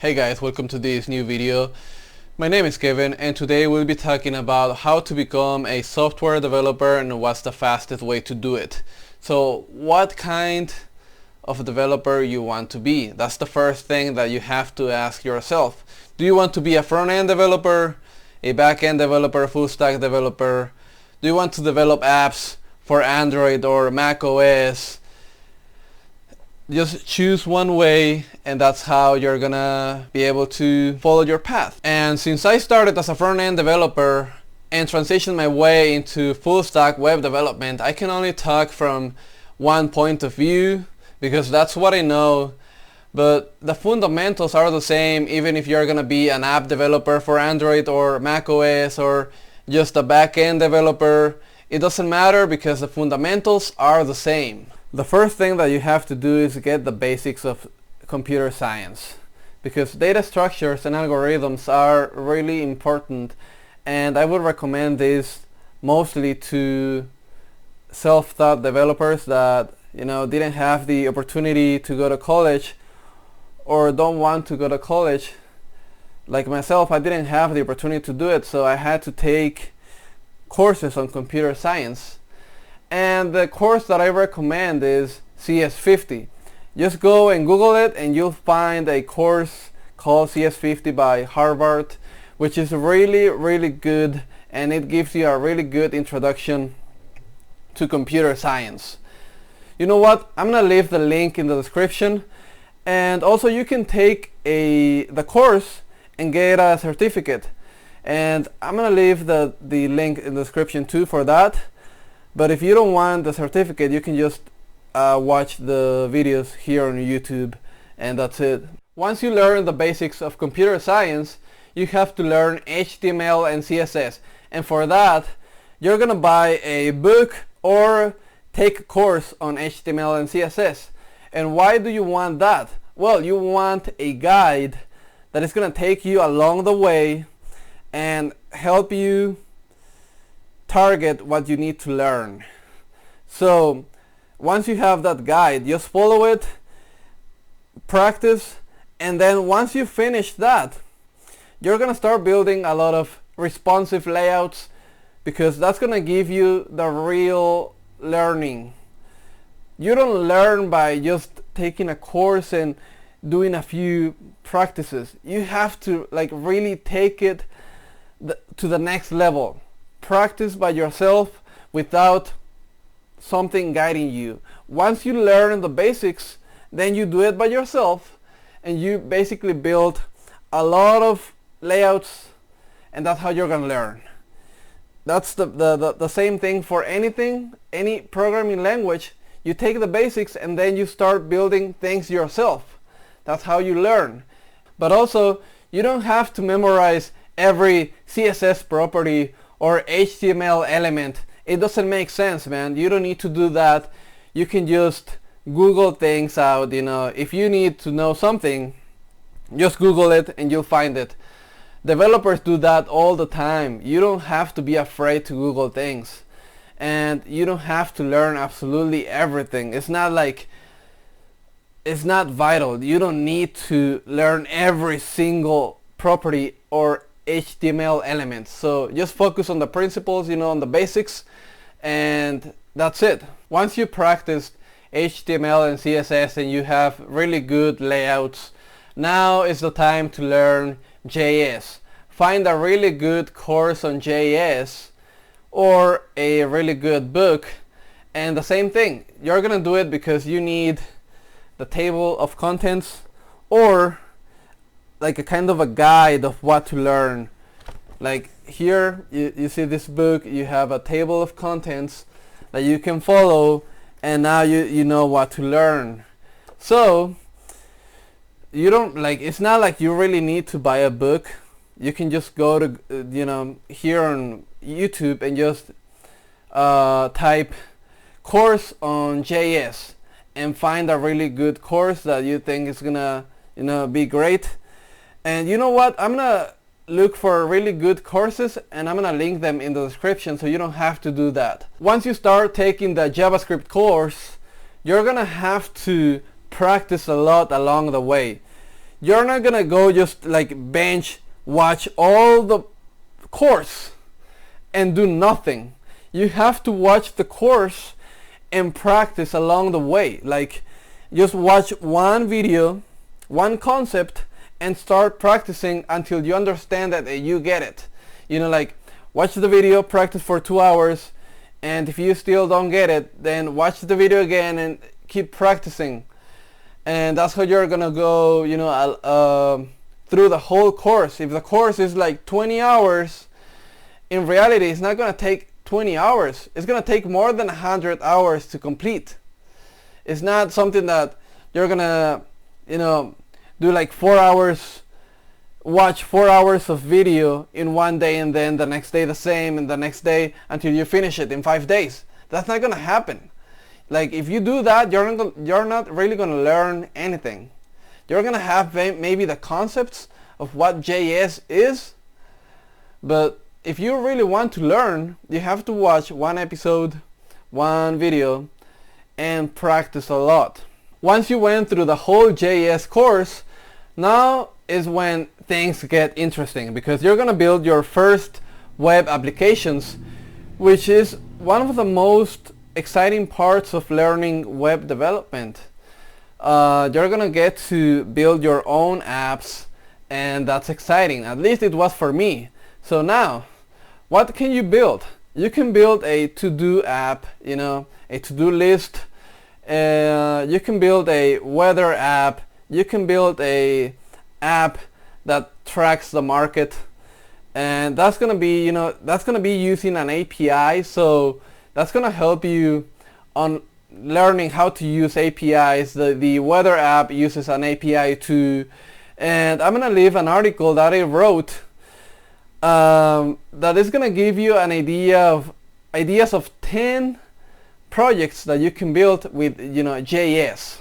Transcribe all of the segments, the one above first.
Hey guys, welcome to this new video. My name is Kevin and today we'll be talking about how to become a software developer and what's the fastest way to do it. So what kind of developer you want to be? That's the first thing that you have to ask yourself. Do you want to be a front-end developer, a back-end developer, full-stack developer? Do you want to develop apps for Android or Mac OS? Just choose one way and that's how you're gonna be able to follow your path. And since I started as a front-end developer and transitioned my way into full-stack web development, I can only talk from one point of view because that's what I know. But the fundamentals are the same even if you're gonna be an app developer for Android or Mac OS or just a back-end developer. It doesn't matter because the fundamentals are the same. The first thing that you have to do is get the basics of computer science because data structures and algorithms are really important, and I would recommend this mostly to self-taught developers that didn't have the opportunity to go to college or don't want to go to college. Like myself, I didn't have the opportunity to do it, so I had to take courses on computer science. And the course that I recommend is CS50. Just go and Google it and you'll find a course called CS50 by Harvard, which is really good, and it gives you a really good introduction to computer science. You know what? I'm gonna leave the link in the description, and also you can take the course and get a certificate, and I'm gonna leave the link in the description too for that. But if you don't want the certificate, you can just watch the videos here on YouTube, and that's it. Once you learn the basics of computer science, you have to learn HTML and CSS. And for that, you're gonna buy a book or take a course on HTML and CSS. And why do you want that? Well, you want a guide that is gonna take you along the way and help you target what you need to learn. So once you have that guide, just follow it, practice, and then once you finish that, you're gonna start building a lot of responsive layouts because that's gonna give you the real learning. You don't learn by just taking a course and doing a few practices. You have to really take it to the next level. Practice by yourself without something guiding you. Once you learn the basics, then you do it by yourself and you basically build a lot of layouts, and that's how you're gonna learn. That's the same thing for anything, any programming language. You take the basics and then you start building things yourself. That's how you learn. But also, you don't have to memorize every CSS property or HTML element. It doesn't make sense, man. You don't need to do that. You can just Google things out. If you need to know something, just Google it and you'll find it. Developers do that all the time. You don't have to be afraid to Google things, and you don't have to learn absolutely everything. It's not vital. You don't need to learn every single property or HTML elements. So just focus on the principles, on the basics, and that's it. Once you practice HTML and CSS and you have really good layouts, now is the time to learn JS. Find a really good course on JS or a really good book, and the same thing. You're gonna do it because you need the table of contents or like a kind of a guide of what to learn. Like here you see this book, you have a table of contents that you can follow, and now you know what to learn. So you don't it's not like you really need to buy a book. You can just go to here on YouTube and just type course on JS and find a really good course that you think is gonna be great. And you know what? I'm gonna look for really good courses and I'm gonna link them in the description so you don't have to do that. Once you start taking the JavaScript course, you're gonna have to practice a lot along the way. you're not gonna go just like bench watch all the course and do nothing. You have to watch the course and practice along the way. Like, just watch one video, one concept, and start practicing until you understand that you get it. You know, like, watch the video, practice for 2 hours, and if you still don't get it, then watch the video again and keep practicing. And that's how you're gonna go, you know, through the whole course. If the course is like 20 hours, in reality it's not gonna take 20 hours. It's gonna take more than 100 hours to complete. It's not something that you're gonna, you know, do like 4 hours, watch 4 hours of video in one day, and then the next day the same, and the next day, until you finish it in 5 days. That's not gonna happen. Like, if you do that, you're not really gonna learn anything. You're gonna have maybe the concepts of what JS is, but if you really want to learn, you have to watch one episode, one video, and practice a lot. Once you went through the whole JS course, now is when things get interesting, because you're gonna build your first web applications, which is one of the most exciting parts of learning web development. You're gonna get to build your own apps, and that's exciting. At least it was for me. So now, what can you build? You can build a to-do app, you know, a to-do list. You can build a weather app. You can build a app that tracks the market, and that's gonna be, you know, that's gonna be using an API. So that's gonna help you on learning how to use APIs. The weather app uses an API too, and I'm gonna leave an article that I wrote that is gonna give you an ideas of 10 projects that you can build with, you know, JS,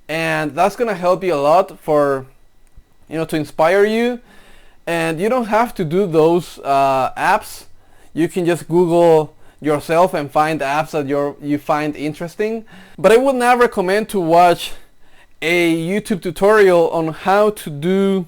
and that's gonna help you a lot for, you know, to inspire you. And you don't have to do those apps. You can just Google yourself and find apps that you find interesting. But I would not recommend to watch a YouTube tutorial on how to do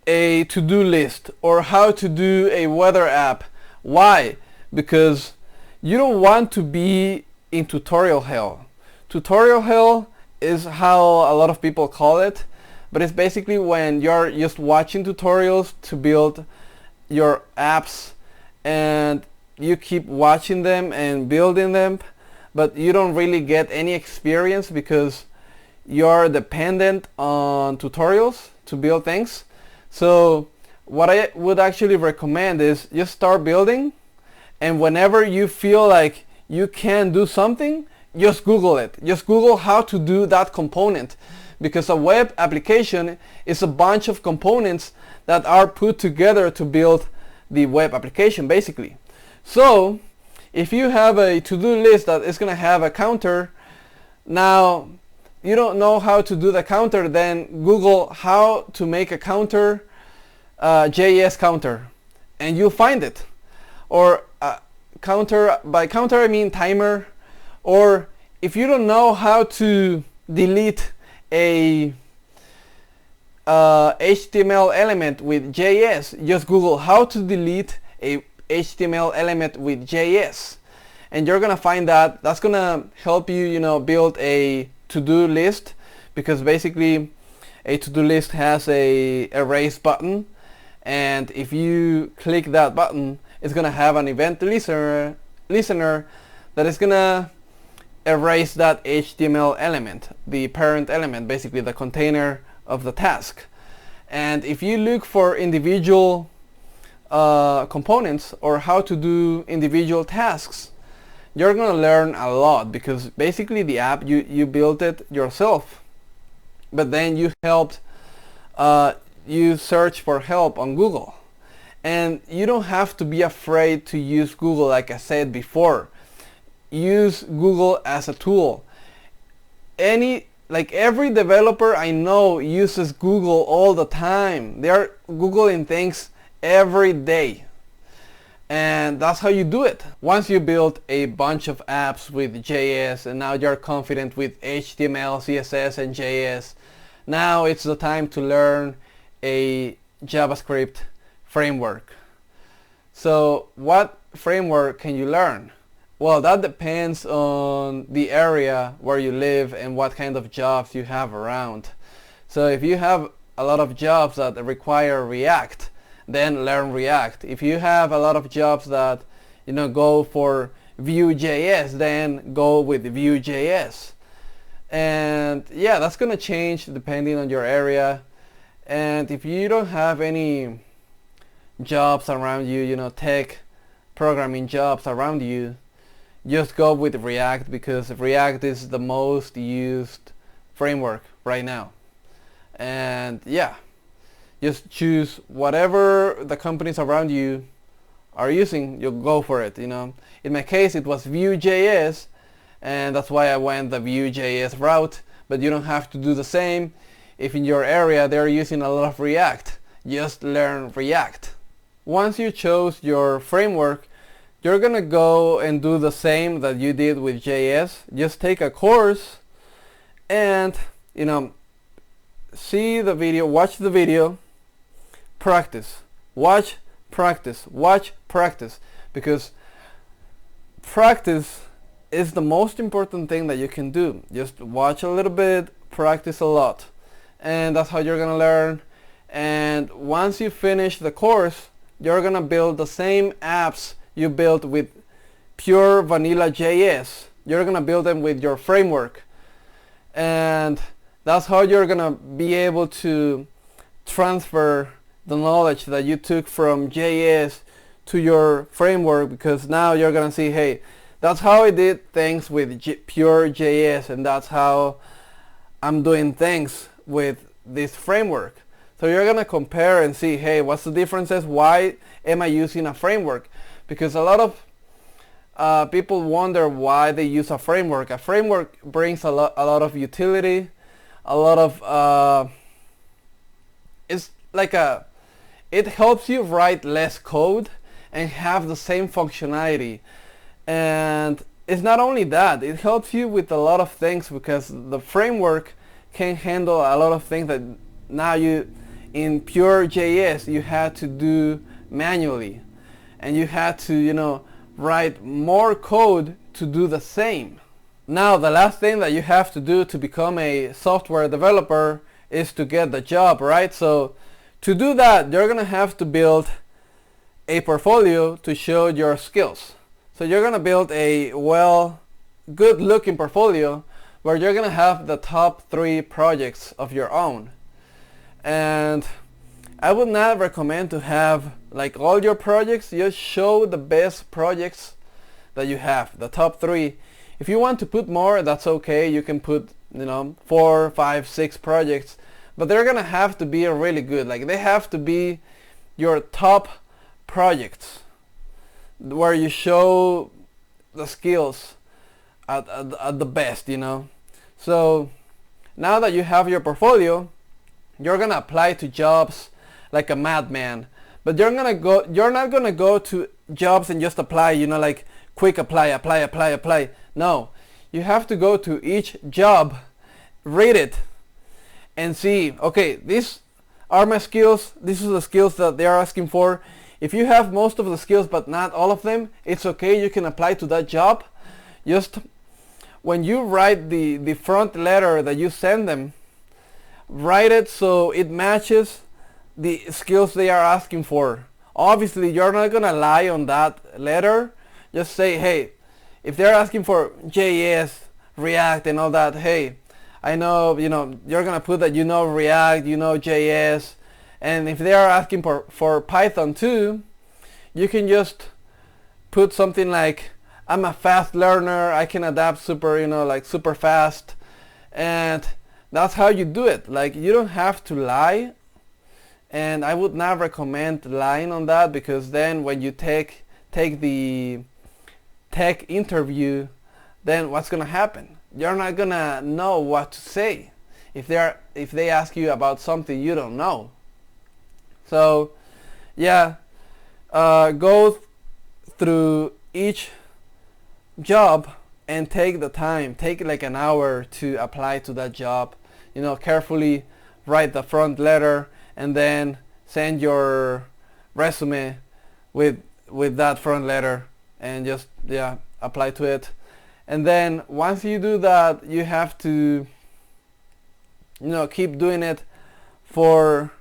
a to-do list or how to do a weather app. Why? Because you don't want to be in tutorial hell. Tutorial hell is how a lot of people call it, but it's basically when you're just watching tutorials to build your apps, and you keep watching them and building them, but you don't really get any experience because you're dependent on tutorials to build things. So what I would actually recommend is just start building, and whenever you feel like you can do something, just Google it. Just Google how to do that component, because a web application is a bunch of components that are put together to build the web application basically. So if you have a to-do list that is going to have a counter, now you don't know how to do the counter, then Google how to make a counter, JS counter, and you'll find it. Or counter, by counter I mean timer. Or if you don't know how to delete a HTML element with JS, just Google how to delete a HTML element with JS, and you're gonna find that that's gonna help you, you know, build a to-do list, because basically a to-do list has a erase button, and if you click that button, it's gonna have an event listener that is gonna erase that HTML element, the parent element, basically the container of the task. And if you look for individual components or how to do individual tasks, you're gonna learn a lot, because basically the app you built it yourself, but then you helped you search for help on Google, and you don't have to be afraid to use Google. Like I said before, use Google as a tool. Every developer I know uses Google all the time. They are Googling things every day, and that's how you do it. Once you build a bunch of apps with JS, and now you're confident with HTML, CSS, and JS, Now it's the time to learn a JavaScript framework. So what framework can you learn? Well, that depends on the area where you live and what kind of jobs you have around. So if you have a lot of jobs that require React, then learn React. If you have a lot of jobs that go for Vue.js, then go with Vue.js. And yeah, that's gonna change depending on your area. And if you don't have any jobs around you, tech programming jobs around you, just go with React, because React is the most used framework right now. And yeah, just choose whatever the companies around you are using, you go for it. In my case, it was Vue.js, and that's why I went the Vue.js route. But you don't have to do the same. If in your area they're using a lot of React, just learn React. Once you chose your framework, you're gonna go and do the same that you did with JS. Just take a course and see the video, watch the video, practice, watch, practice, watch, practice, because practice is the most important thing that you can do. Just watch a little bit, practice a lot, and that's how you're gonna learn. And once you finish the course, you're gonna build the same apps you built with pure vanilla JS. You're gonna build them with your framework, and that's how you're gonna be able to transfer the knowledge that you took from JS to your framework, because now you're gonna see, hey, that's how I did things with pure JS, and that's how I'm doing things with this framework. So you're gonna compare and see, hey, what's the differences? Why am I using a framework? Because a lot of people wonder why they use a framework. A framework brings a lot of utility, a lot of it helps you write less code and have the same functionality. And it's not only that, it helps you with a lot of things, because the framework can handle a lot of things that now in pure JS you had to do manually, and you had to write more code to do the same. Now the last thing that you have to do to become a software developer is to get the job, right? So to do that, you're gonna have to build a portfolio to show your skills. So you're gonna build a good looking portfolio where you're gonna have the top 3 projects of your own. And I would not recommend to have like all your projects. Just show the best projects that you have, the top 3. If you want to put more, that's okay. You can put 4, 5, 6 projects, but they're gonna have to be really good. Like, they have to be your top projects where you show the skills at the best. So now that you have your portfolio, you're gonna apply to jobs like a madman. But you're not gonna go to jobs and just apply, like quick apply. No, you have to go to each job, read it, and see, okay, these are my skills, these are the skills that they are asking for. If you have most of the skills but not all of them, it's okay, you can apply to that job. Just when you write the front letter that you send them, write it so it matches the skills they are asking for. Obviously, you're not gonna lie on that letter. Just say, hey, if they're asking for JS, React, and all that, hey, I know, you're gonna put that React, JS, and if they are asking for Python too, you can just put something like, I'm a fast learner, I can adapt super fast, and that's how you do it. Like, you don't have to lie, and I would not recommend lying on that, because then when you take the tech interview, then what's gonna happen? You're not gonna know what to say if they ask you about something you don't know. So yeah, go through each job and take the time, take like an hour to apply to that job. Carefully write the front letter and then send your resume with that front letter and just apply to it. And then once you do that, you have to keep doing it for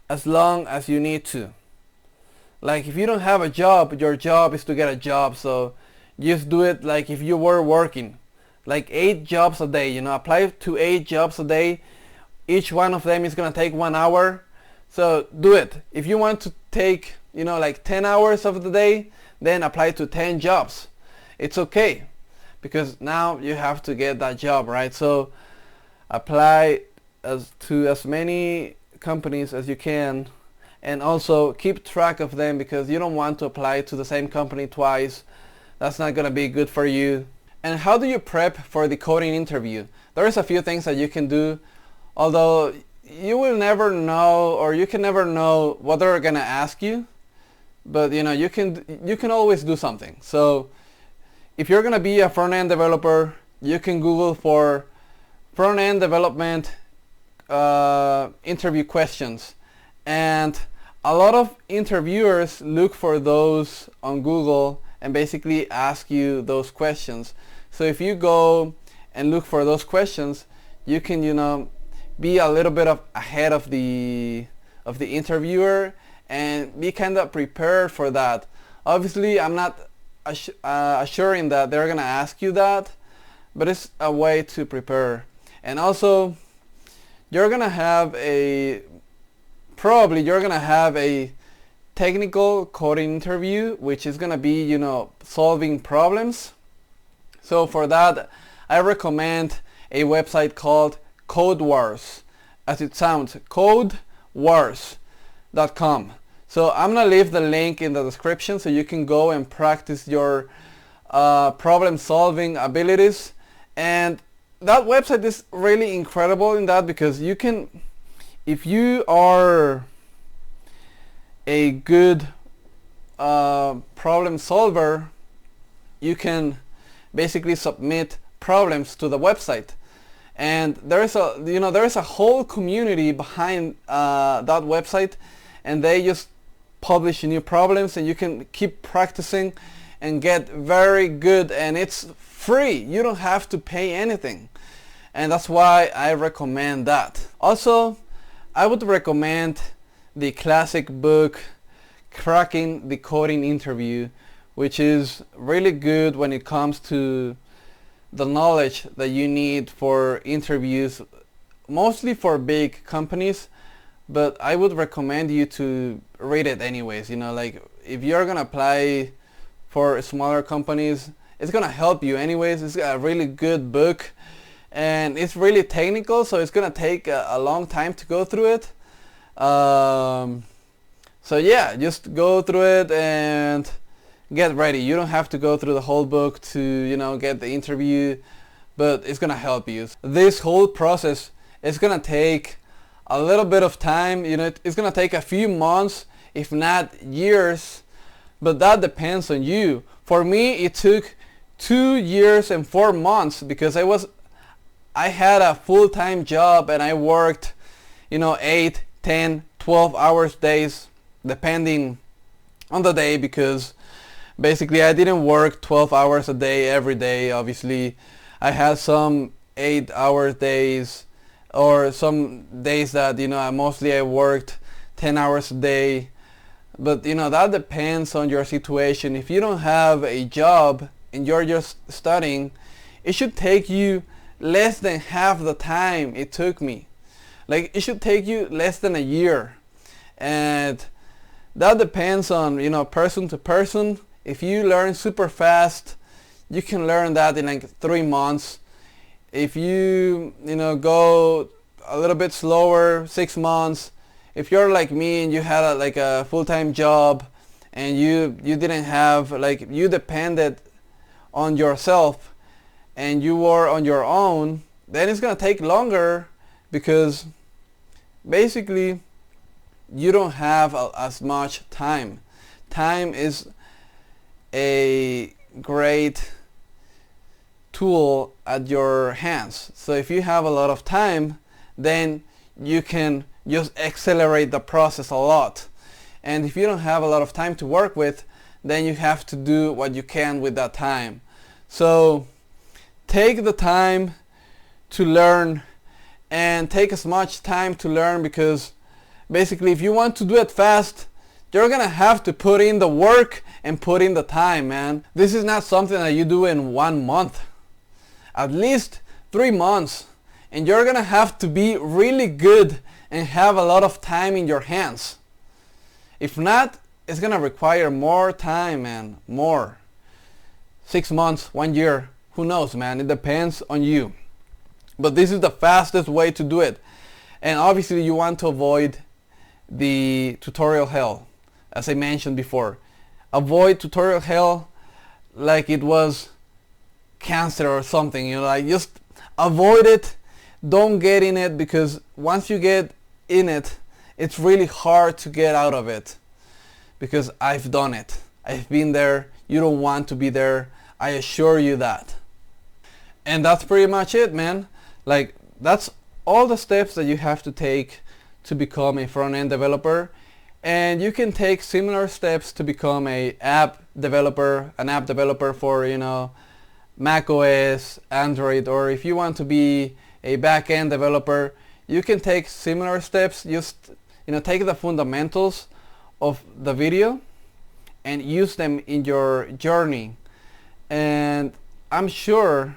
as long as you need to. Like if you don't have a job, your job is to get a job, so just do it like if you were working like 8 jobs a day. Apply to 8 jobs a day. Each one of them is gonna take 1 hour, so do it. If you want to take like 10 hours of the day, then apply to 10 jobs. It's okay, because now you have to get that job, right? So apply to as many companies as you can, and also keep track of them, because you don't want to apply to the same company twice. That's not gonna be good for you. And how do you prep for the coding interview? There's a few things that you can do, although you will never know, or you can never know what they're gonna ask you, but you can always do something. So if you're gonna be a front-end developer, you can Google for front-end development interview questions, and a lot of interviewers look for those on Google and basically ask you those questions. So if you go and look for those questions, you can be a little bit ahead of the interviewer and be kind of prepared for that. Obviously, I'm not assuring that they're gonna ask you that, but it's a way to prepare. And also, you're gonna have a technical coding interview, which is gonna be solving problems. So for that, I recommend a website called Code Wars, as it sounds, codewars.com. So I'm gonna leave the link in the description so you can go and practice your problem solving abilities. And that website is really incredible in that, because you can, if you are a good problem solver, you can basically submit problems to the website, and there is a whole community behind that website, and they just publish new problems, and you can keep practicing and get very good, and it's free. You don't have to pay anything, and that's why I recommend that. Also, I would recommend the classic book Cracking the Coding Interview, which is really good when it comes to the knowledge that you need for interviews, mostly for big companies, but I would recommend you to read it anyways. Like if you're gonna apply for smaller companies, it's gonna help you anyways. It's a really good book, and it's really technical, so it's gonna take a long time to go through it. So yeah, just go through it and get ready. You don't have to go through the whole book to get the interview, but it's gonna help you. This whole process is gonna take a little bit of time. It's gonna take a few months, if not years, but that depends on you. For me, it took 2 years and 4 months, because I had a full-time job, and I worked 8, 10, 12 hours days, depending on the day, because basically I didn't work 12 hours a day every day. Obviously, I had some 8-hour days, or some days that mostly I worked 10 hours a day. But that depends on your situation. If you don't have a job and you're just studying, it should take you less than half the time it took me. Like it should take you less than a year, and that depends on person to person. If you learn super fast, you can learn that in like 3 months. If you go a little bit slower, 6 months. If you're like me and you had a full-time job, and you didn't have, you depended on yourself and you were on your own, then it's gonna take longer, because basically you don't have as much time. Time is a great tool at your hands. So if you have a lot of time, then you can just accelerate the process a lot. And if you don't have a lot of time to work with, then you have to do what you can with that time. So take the time to learn, and take as much time to learn, because basically if you want to do it fast, you're gonna have to put in the work and put in the time, man. This is not something that you do in 1 month. At least 3 months, and you're gonna have to be really good and have a lot of time in your hands. If not, it's gonna require more time, man, more. 6 months, 1 year, who knows, man, it depends on you. But this is the fastest way to do it. And obviously you want to avoid the tutorial hell, as I mentioned before. Avoid tutorial hell like it was cancer or something, you know, like just avoid it. Don't get in it, because once you get in it, it's really hard to get out of it. Because I've done it. I've been there. You don't want to be there. I assure you that. And that's pretty much it, man. Like, that's all the steps that you have to take to become a front-end developer. And you can take similar steps to become an app developer for, you know, Mac OS, Android, or if you want to be a back-end developer, you can take similar steps. Just, you know, take the fundamentals of the video and use them in your journey. And I'm sure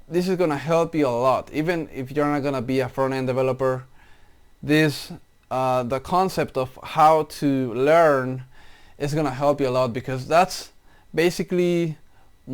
this is gonna help you a lot. Even if you're not gonna be a front-end developer, this the concept of how to learn is gonna help you a lot, because that's basically the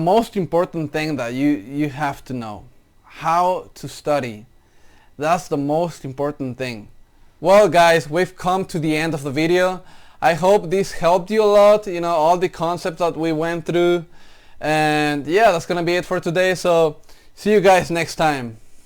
most important thing that you have to know. How to study. That's the most important thing. Well guys, we've come to the end of the video. I hope this helped you a lot, you know, all the concepts that we went through. And yeah, that's gonna be it for today. So see you guys next time.